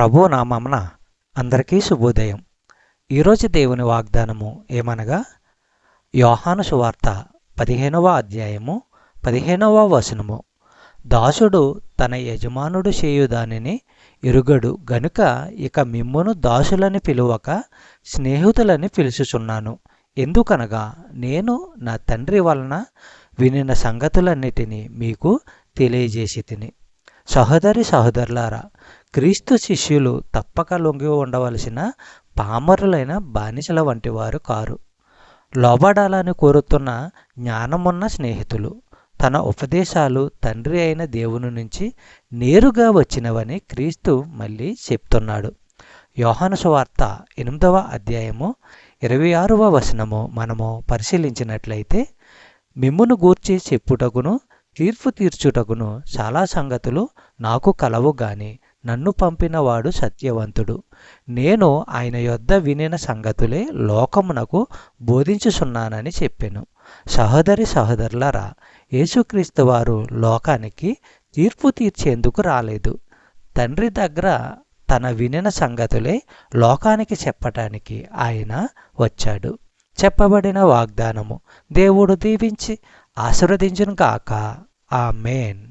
ప్రభు నామమున అందరికీ శుభోదయం. ఈరోజు దేవుని వాగ్దానము ఏమనగా, యోహాను సువార్త 15వ అధ్యాయము 15వ వచనము. దాసుడు తన యజమానుడు చేయు దానిని ఎరుగడు గనుక ఇక మిమ్మును దాసులని పిలువక స్నేహితులని పిలుచుచున్నాను. ఎందుకనగా నేను నా తండ్రి వలన వినిన సంగతులన్నిటినీ మీకు తెలియజేసి తిని. సహోదరి సహోదరులారా, క్రీస్తు శిష్యులు తప్పక లొంగి ఉండవలసిన పామరులైన బానిసల వంటి వారు కారు. లోబడాలని కోరుతున్న జ్ఞానమున్న స్నేహితులు. తన ఉపదేశాలు తండ్రి అయిన దేవుని నుంచి నేరుగా వచ్చినవని క్రీస్తు మళ్ళీ చెప్తున్నాడు. యోహాను సువార్త 8వ అధ్యాయము 26వ వచనము మనము పరిశీలించినట్లయితే, మిమ్మును గూర్చి చెప్పుటకును తీర్పు తీర్చుటకును చాలా సంగతులు నాకు కలవు గాని నన్ను పంపినవాడు సత్యవంతుడు. నేను ఆయన యొద్ద వినిన సంగతులే లోకమునకు బోధించుచున్నానని చెప్పెను. సహోదరి సహోదరులారా, యేసుక్రీస్తు వారు లోకానికి తీర్పు తీర్చేందుకు రాలేదు. తండ్రి దగ్గర తన వినిన సంగతులే లోకానికి చెప్పటానికి ఆయన వచ్చాడు. చెప్పబడిన వాగ్దానము దేవుడు దీవించి ఆశీర్వదించును గాక. ఆమేన్.